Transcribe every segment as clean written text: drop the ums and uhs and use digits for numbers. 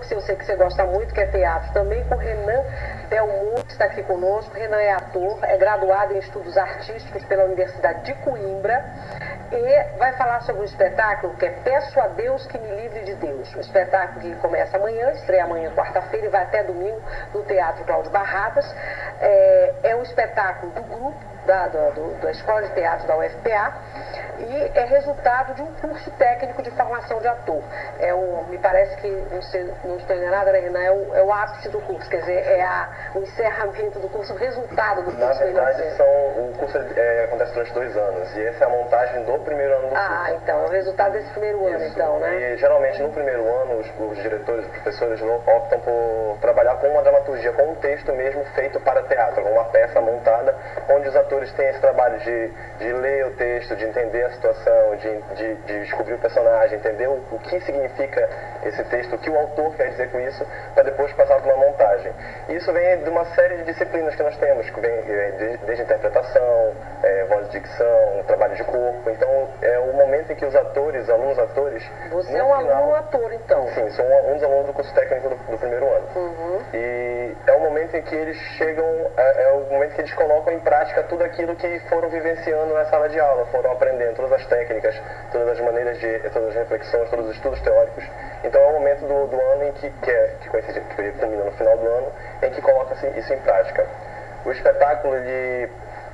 que eu sei que você gosta muito, que é teatro, também com Renan Belmonte, que está aqui conosco. Renan é ator, é graduado em estudos artísticos pela Universidade de Coimbra e vai falar sobre um espetáculo que é Peço a Deus que me livre de Deus. Um espetáculo que começa amanhã, estreia amanhã, quarta-feira, e vai até domingo no Teatro Cláudio Barradas. É um espetáculo do grupo da Escola de Teatro da UFPA e é resultado de um curso técnico de formação de ator. Me parece que, não estou enganada, né, Renan, é o ápice do curso, quer dizer, o encerramento do curso, o resultado do curso. Na verdade, o curso acontece durante 2 anos, e essa é a montagem do primeiro ano do curso. Ah, então, é o resultado desse primeiro ano, então, né? E geralmente no primeiro ano, os diretores, os professores optam por trabalhar com uma dramaturgia, com um texto mesmo feito para teatro, com uma peça montada, onde os atores têm esse trabalho de ler o texto, de entender a situação, de descobrir o personagem, entender o que significa esse texto, o que o autor quer dizer com isso, para depois passar para uma montagem. E isso vem de uma série de disciplinas que nós temos, que vem desde interpretação, voz de dicção, trabalho de corpo. Então, é o momento em que os atores, alunos atores... Você é um aluno ator, então? Sim, sou um dos alunos do curso técnico do primeiro ano. Uhum. E é o momento em que eles chegam, é o momento que eles colocam em prática tudo aquilo que foram vivenciando na sala de aula, foram aprendendo todas as técnicas, todas as maneiras todas as reflexões, todos os estudos teóricos. Então é o momento do ano em que culmina no final do ano, em que coloca-se isso em prática. O espetáculo,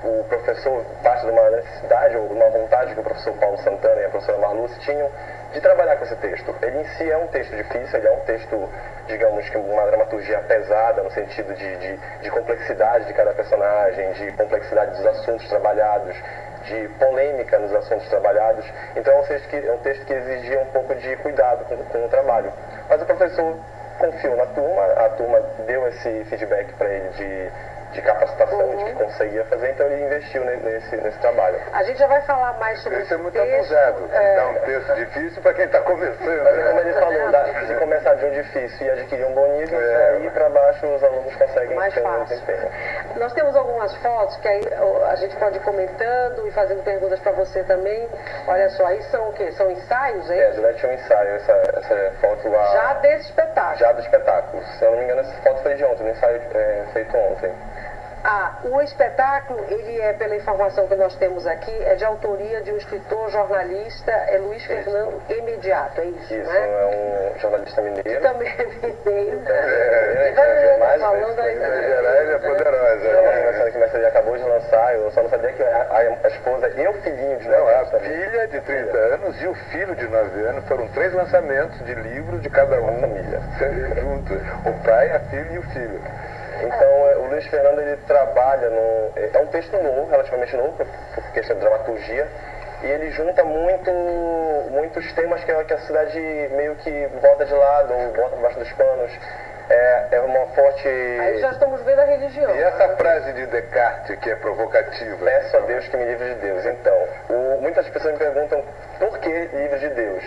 o professor parte de uma necessidade ou uma vontade que o professor Paulo Santana e a professora Marluce tinham de trabalhar com esse texto. Ele em si é um texto difícil, ele é um texto, digamos que uma dramaturgia pesada, no sentido de complexidade de cada personagem, de complexidade dos assuntos trabalhados, de polêmica nos assuntos trabalhados. Então é um texto que exigia um pouco de cuidado com o trabalho. Mas o professor confiou na turma, a turma deu esse feedback para ele de capacitação, de que conseguia fazer, então ele investiu nesse trabalho. A gente já vai falar mais sobre isso. Isso é muito texto, abusado. Dá um texto difícil para quem está começando. Mas como ele falou, de começar de um difícil e adquirir um bom nível, aí para baixo os alunos conseguem mais ter um fácil. desempenho. Nós temos algumas fotos que aí a gente pode ir comentando e fazendo perguntas para você também. Olha só, aí são o quê? São ensaios, hein? Durante um ensaio, essa foto lá... Já desse espetáculo? Já do espetáculo. Se eu não me engano, essa foto foi de ontem, no ensaio feito ontem. O espetáculo, ele é, pela informação que nós temos aqui, é de autoria de um escritor, jornalista, Luiz Fernando Imediato, é isso, Isso, né? é um jornalista mineiro. Que também é mineiro. Mais falando aí. É poderosa. Mas ele acabou de lançar, eu só não sabia que a esposa e o filhinho de 9 Não, anos a filha de 30 anos e o filho de 9 anos foram 3 lançamentos de livros de cada um. Família. Junto. O pai, a filha e o filho. Então, o Luiz Fernando, ele trabalha é um texto novo, relativamente novo, por questão de dramaturgia, e ele junta muitos temas que a cidade meio que bota de lado, ou bota debaixo dos panos. É uma forte... Aí já estamos vendo a religião. E essa frase de Descartes, que é provocativa? Peço a Deus que me livre de Deus. Então, muitas pessoas me perguntam por que livre de Deus.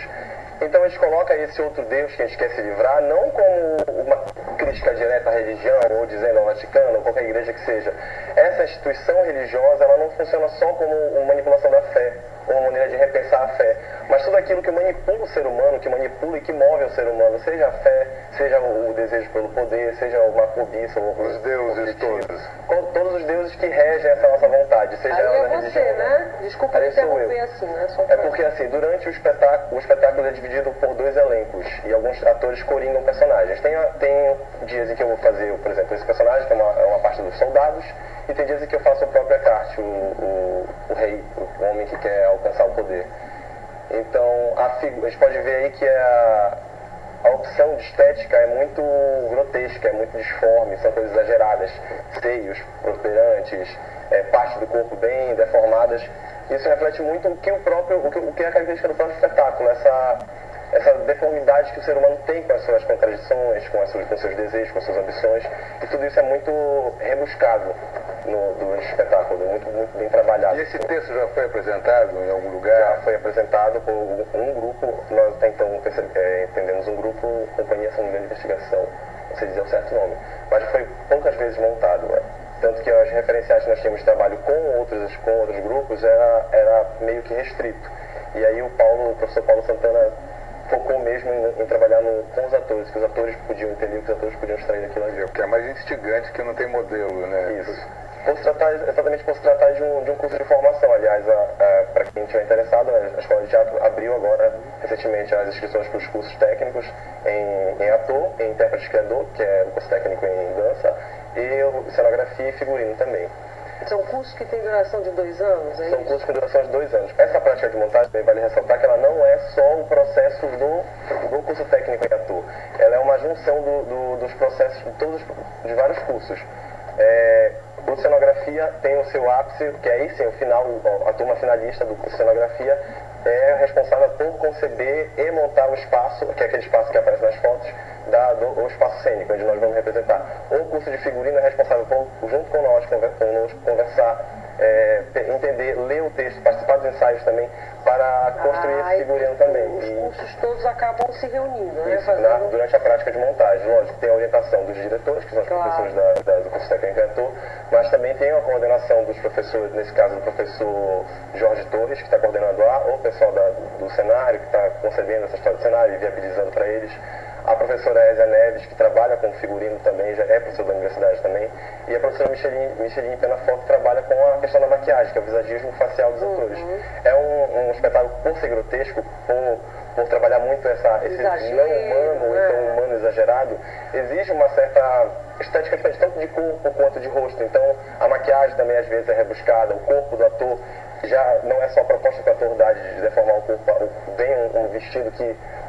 Então a gente coloca esse outro Deus que a gente quer se livrar, não como uma crítica direta à religião, ou dizendo ao Vaticano, ou qualquer igreja que seja. Essa instituição religiosa, ela não funciona só como uma manipulação da fé, uma maneira de repensar a fé, mas tudo aquilo que manipula o ser humano, que manipula e que move o ser humano, seja a fé, seja o desejo pelo poder, seja uma cobiça, os deuses todos. Todos os deuses que regem essa nossa vontade, seja ela Aí na você, religião. né? Desculpa me interromper assim, né? É porque assim, durante o espetáculo é dividido por 2 elencos e alguns atores coringam personagens. Tem dias em que eu vou fazer, por exemplo, esse personagem, que é uma parte dos soldados, e tem dias em que eu faço o próprio Eckhart, o rei, o homem que quer alcançar o poder. Então, a gente pode ver aí que a opção de estética é muito grotesca, é muito disforme, são coisas exageradas, seios protuberantes, parte do corpo bem deformadas. Isso reflete muito o que é a característica do próprio espetáculo, essa deformidade que o ser humano tem com as suas contradições, com seus desejos, com as suas ambições, e tudo isso é muito rebuscado do espetáculo, muito bem trabalhado. E esse texto já foi apresentado em algum lugar? Já foi apresentado por um grupo, nós até então entendemos um grupo, Companhia São Miguel de Investigação, não sei dizer o certo nome, mas já foi poucas vezes montado, né? Tanto que as referenciais que nós tínhamos de trabalho com outros grupos era meio que restrito. E aí o professor Paulo Santana focou mesmo em trabalhar com os atores, que os atores podiam entender, que os atores podiam extrair daquilo ali. O que é mais instigante, que não tem modelo, né? Isso. Exatamente por se tratar de um curso de formação. Aliás, para quem estiver interessado, a Escola de Teatro abriu agora, recentemente, as inscrições para os cursos técnicos em ator, em intérprete criador, que é o curso técnico em dança, e cenografia e figurino também. São cursos que têm duração de 2 anos, é São isso? cursos com duração de 2 anos. Essa prática de montagem, vale ressaltar que ela não é só o processo do curso técnico em ator. Ela é uma junção dos processos de vários cursos. O cenografia tem o seu ápice, que aí sim, o final, a turma finalista do curso de cenografia é responsável por conceber e montar o espaço, que é aquele espaço que aparece nas fotos, o espaço cênico, onde nós vamos representar. O curso de figurino é responsável por, junto conosco, conversar, entender, ler o texto, participar dos ensaios também, para construir esse figurino também. Os cursos todos acabam se reunindo, né? Isso, durante a prática de montagem. Lógico, tem a orientação dos diretores, que são os professores do curso técnico em ator, mas também tem a coordenação dos professores, nesse caso do professor Jorge Torres, que está coordenando o pessoal do cenário, que está concebendo essa história do cenário e viabilizando para eles. A professora Ésia Neves, que trabalha com figurino também, já é professora da universidade também. E a professora Micheline Penaforte, que trabalha com a questão da maquiagem, que é o visagismo facial dos atores. É um espetáculo, por ser grotesco, por trabalhar muito esse não humano, ou então humano exagerado, exige uma certa estética diferente, tanto de corpo quanto de rosto. Então, a maquiagem também às vezes é rebuscada, o corpo do ator já não é só a proposta que o ator dá de deformar o corpo, vem um vestido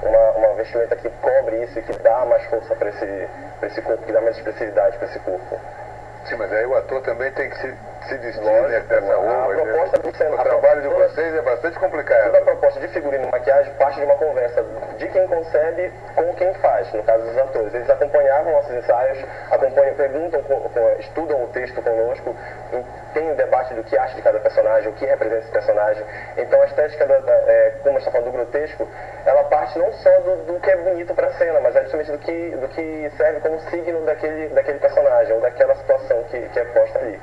uma vestimenta que cobre isso e que dá mais força para esse corpo, que dá mais expressividade para esse corpo. Sim, mas aí o ator também tem que se distinguir dessa roupa. O trabalho de vocês é bastante complicado. Toda a proposta de figurino e maquiagem parte de uma conversa de quem concebe com quem faz, no caso dos atores. Eles acompanhavam nossos ensaios, perguntam, estudam o texto conosco, tem o debate do que acha de cada personagem, o que representa esse personagem. Então a estética, como a gente está falando do grotesco, ela parte não só do que é bonito para a cena, mas é justamente do que serve como signo daquele personagem, ou daquela situação que é posta ali.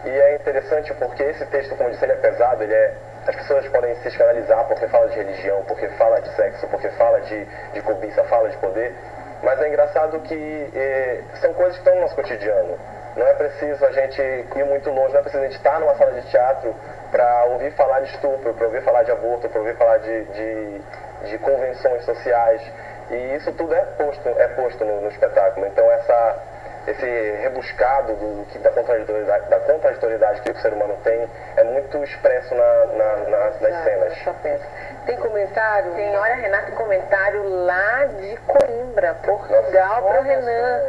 E é interessante porque esse texto, como eu disse, ele é pesado, as pessoas podem se escandalizar porque fala de religião, porque fala de sexo, porque fala de cobiça, fala de poder, mas é engraçado que são coisas que estão no nosso cotidiano. Não é preciso a gente ir muito longe, não é preciso a gente estar numa sala de teatro para ouvir falar de estupro, para ouvir falar de aborto, para ouvir falar de convenções sociais. E isso tudo é posto no espetáculo. Então esse rebuscado da contraditoriedade que o ser humano tem é muito expresso nas cenas. Tem comentário? Tem, olha, Renata, um comentário lá de Coimbra, Portugal, para o Renan.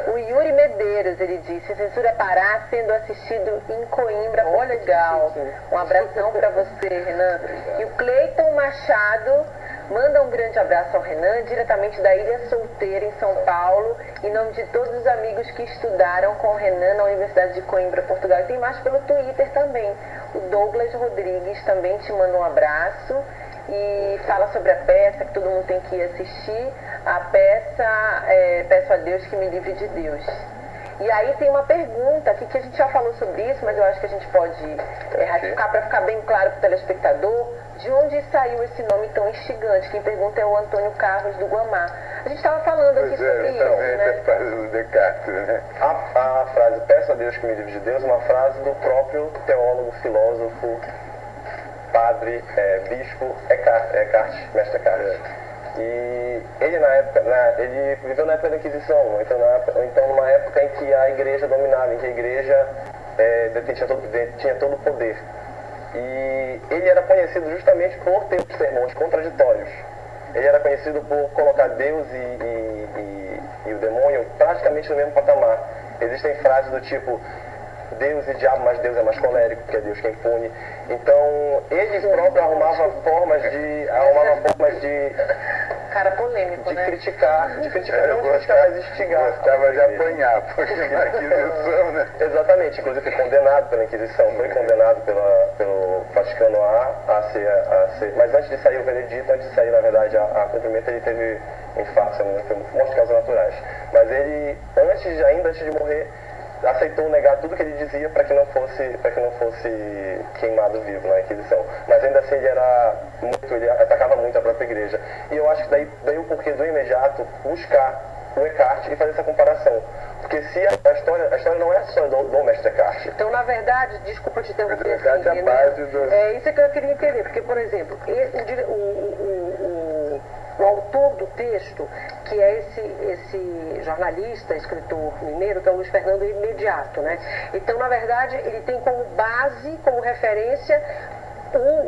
O Yuri Medeiros, ele disse: Censura Pará sendo assistido em Coimbra, Portugal. Um abração para você, Renan. E o Cleiton Machado manda um grande abraço ao Renan, diretamente da Ilha Solteira, em São Paulo, em nome de todos os amigos que estudaram com o Renan na Universidade de Coimbra, Portugal. E tem mais pelo Twitter também. O Douglas Rodrigues também te manda um abraço e fala sobre a peça, que todo mundo tem que ir assistir. A peça Peço a Deus que me livre de Deus. E aí tem uma pergunta aqui, que a gente já falou sobre isso, mas eu acho que a gente pode ratificar para ficar bem claro para o telespectador. De onde saiu esse nome tão instigante? Quem pergunta é o Antônio Carlos do Guamá. A gente estava falando aqui sobre isso, né? Descartes, né? A frase Peço a Deus que me livre de Deus é uma frase do próprio teólogo, filósofo, padre, bispo Eckhart, mestre Eckhart. E ele na época, ele viveu na época da Inquisição, então numa época em que a igreja dominava, em que a igreja tinha todo o poder. E ele era conhecido justamente por ter sermões contraditórios. Ele era conhecido por colocar Deus e o demônio praticamente no mesmo patamar. Existem frases do tipo Deus e diabo, mas Deus é mais colérico, porque é Deus quem pune. Então, ele próprio arrumava formas de Cara polêmico, né? criticar, não criticar, mas instigar. Gostava de apanhar, porque na Inquisição, né? Exatamente, inclusive foi condenado pela Inquisição, foi condenado pelo Vaticano a ser. Mas antes de sair o veredito, antes de sair, na verdade, a cumprimento, ele teve infarto, foi morte de causas naturais. Mas ele, ainda antes de morrer, aceitou negar tudo que ele dizia para que não fosse queimado vivo na Inquisição. Mas ainda assim ele atacava muito a própria igreja. E eu acho que daí o porquê do imediato buscar o Eckhart e fazer essa comparação. Porque se a história não é a história do mestre Eckhart. Então, na verdade, desculpa te interromper, assim, é a base é isso que eu queria entender, porque, por exemplo, o autor do texto, que é esse jornalista, escritor mineiro, que é o Luiz Fernando Imediato, né? Então, na verdade, ele tem como base, como referência,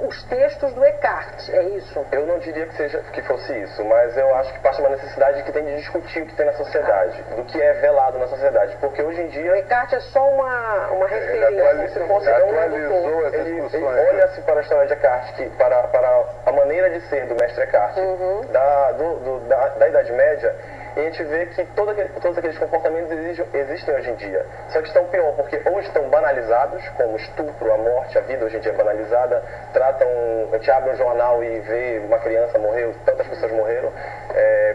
os textos do Eckhart, é isso? Eu não diria que fosse isso, mas eu acho que parte de uma necessidade que tem de discutir o que tem na sociedade, do que é velado na sociedade, porque hoje em dia... O Eckhart é só uma referência. Se fosse ele olha-se para a história de Eckhart, para a maneira de ser do mestre Eckhart, da Idade Média, e a gente vê que todos aqueles comportamentos existem hoje em dia. Só que estão pior, porque ou estão banalizados, como estupro, a morte, a vida hoje em dia é banalizada, a gente abre um jornal e vê uma criança morreu, tantas pessoas morreram,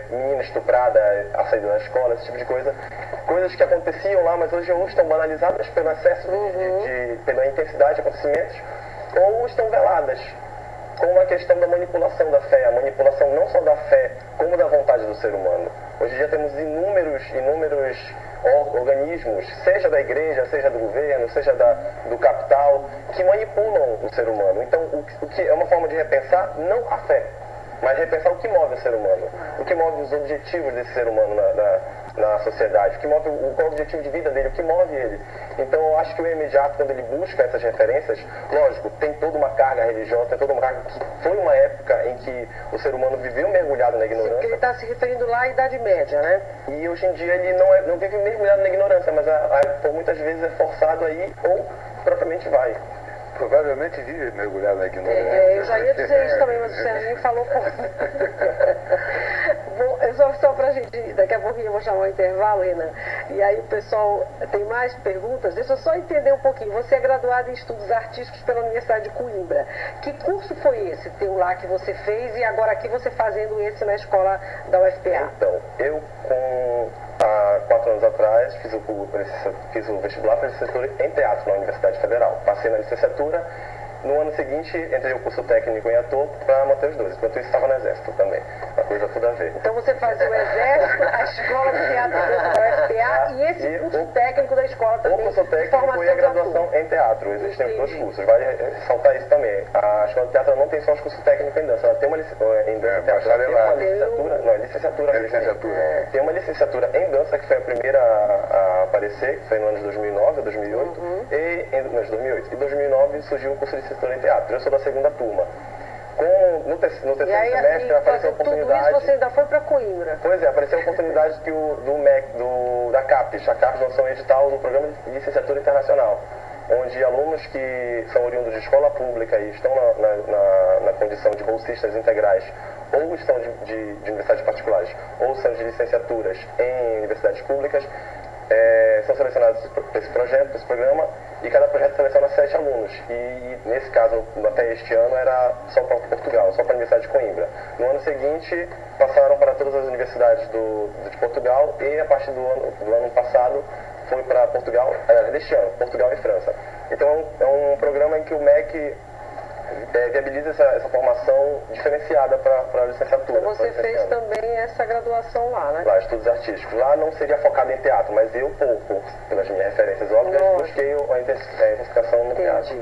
menina estuprada à saída da escola, esse tipo de coisa. Coisas que aconteciam lá, mas hoje ou estão banalizadas pelo excesso, pela intensidade de acontecimentos, ou estão veladas. Com a questão da manipulação da fé, a manipulação não só da fé, como da vontade do ser humano. Hoje em dia temos inúmeros organismos, seja da igreja, seja do governo, seja do capital, que manipulam o ser humano. Então, o que é uma forma de repensar, não a fé, mas repensar o que move o ser humano, o que move os objetivos desse ser humano na sociedade, o que move qual é o objetivo de vida dele, o que move ele. Então eu acho que o imediato, quando ele busca essas referências, lógico, tem toda uma carga religiosa, tem toda uma carga que foi uma época em que o ser humano viveu mergulhado na ignorância. Sim, porque ele está se referindo lá à Idade Média, né? E hoje em dia ele não vive mergulhado na ignorância, mas por muitas vezes é forçado aí ou propriamente vai. Provavelmente vive mergulhado na ignorância. Eu já ia dizer isso também, mas o Serginho falou por... Só pra gente, daqui a pouquinho eu vou chamar o intervalo, Renan, e aí o pessoal tem mais perguntas. Deixa eu só entender um pouquinho. Você é graduado em Estudos Artísticos pela Universidade de Coimbra. Que curso foi esse teu lá que você fez e agora aqui você fazendo esse na escola da UFPA? Então, eu há 4 anos atrás fiz o vestibular para licenciatura em teatro na Universidade Federal. Passei na licenciatura. No ano seguinte, entrei o curso técnico em ator para manter os dois. Enquanto isso, estava no Exército também. Uma coisa tudo a ver. Então você fazia o Exército, a Escola de Teatro da UFPA e esse curso técnico da escola também. O curso técnico e a graduação em teatro. Existem os dois cursos. Vale ressaltar isso também. A Escola de Teatro não tem só os cursos técnicos em dança. Ela tem uma licenciatura em dança. Tem uma licenciatura em dança, que foi a primeira a aparecer, que foi no ano de 2009 ou 2008. Em 2009 surgiu o curso de licenciatura em teatro. Eu sou da segunda turma. No terceiro semestre apareceu a oportunidade... Tudo isso você ainda foi para Coimbra? Pois é, apareceu a oportunidade que da CAPES. A CAPES lançou um edital do Programa de Licenciatura Internacional, onde alunos que são oriundos de escola pública e estão na condição de bolsistas integrais, ou estão de universidades particulares, ou são de licenciaturas em universidades públicas, são selecionados para esse projeto, para esse programa, e cada projeto seleciona 7 alunos. E nesse caso, até este ano, era só para Portugal, só para a Universidade de Coimbra. No ano seguinte, passaram para todas as universidades de Portugal, e a partir do ano passado foi para Portugal, deste ano, Portugal e França. Então é um programa em que o MEC viabiliza essa formação diferenciada para a licenciatura. Então você fez também essa graduação lá, né? Lá, estudos artísticos. Lá não seria focado em teatro, mas eu, pelas minhas referências óbvias, busquei a intensificação no teatro.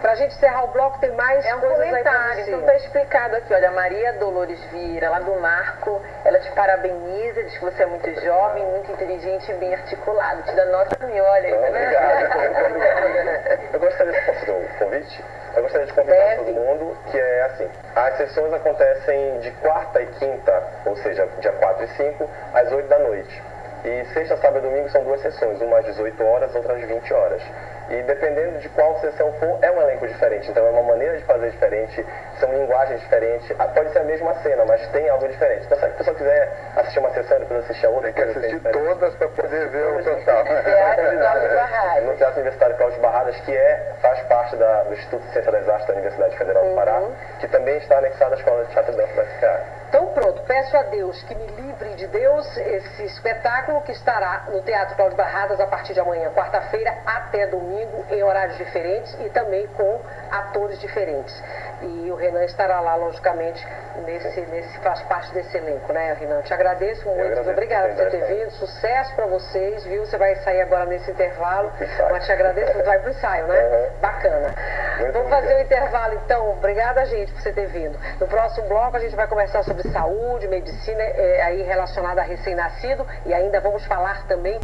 Para a gente encerrar o bloco, tem mais coisas comentário, aí. Então está explicado aqui, olha, Maria Dolores Vieira, lá do Marco, ela te parabeniza, diz que você é muito jovem, muito inteligente e bem articulado, te dá nota olha aí, Obrigado. Eu gostaria de fazer um convite. Eu gostaria de convidar todo mundo, que é assim, as sessões acontecem de quarta e quinta, ou seja, dia 4 e 5, às 8 da noite. E sexta, sábado e domingo são 2 sessões, uma às 18 horas, outra às 20 horas. E dependendo de qual sessão for, é um elenco diferente. Então é uma maneira de fazer diferente, são linguagens diferentes. Pode ser a mesma cena, mas tem algo diferente. Então se a pessoa quiser assistir uma sessão e depois assistir a outra... Tem que assistir todas para poder ver o total. No Teatro Universitário Cláudio Barradas, que faz parte do Instituto de Ciência das Artes da Universidade Federal do Pará, que também está anexado à Escola de Teatro e Dança da FCA. Então pronto, peço a Deus que me livre de Deus esse espetáculo que estará no Teatro Cláudio Barradas a partir de amanhã, quarta-feira, até domingo, em horários diferentes e também com atores diferentes. E o Renan estará lá, logicamente, faz parte desse elenco, né, Renan? Te agradeço muito, obrigada por você ter vindo, sucesso para vocês, viu? Você vai sair agora nesse intervalo, mas te agradeço, você vai pro ensaio, né? Bacana. Vamos fazer o intervalo então, obrigada, gente, por você ter vindo. No próximo bloco a gente vai conversar sobre saúde, medicina, aí relacionada a recém-nascido, e ainda vamos falar também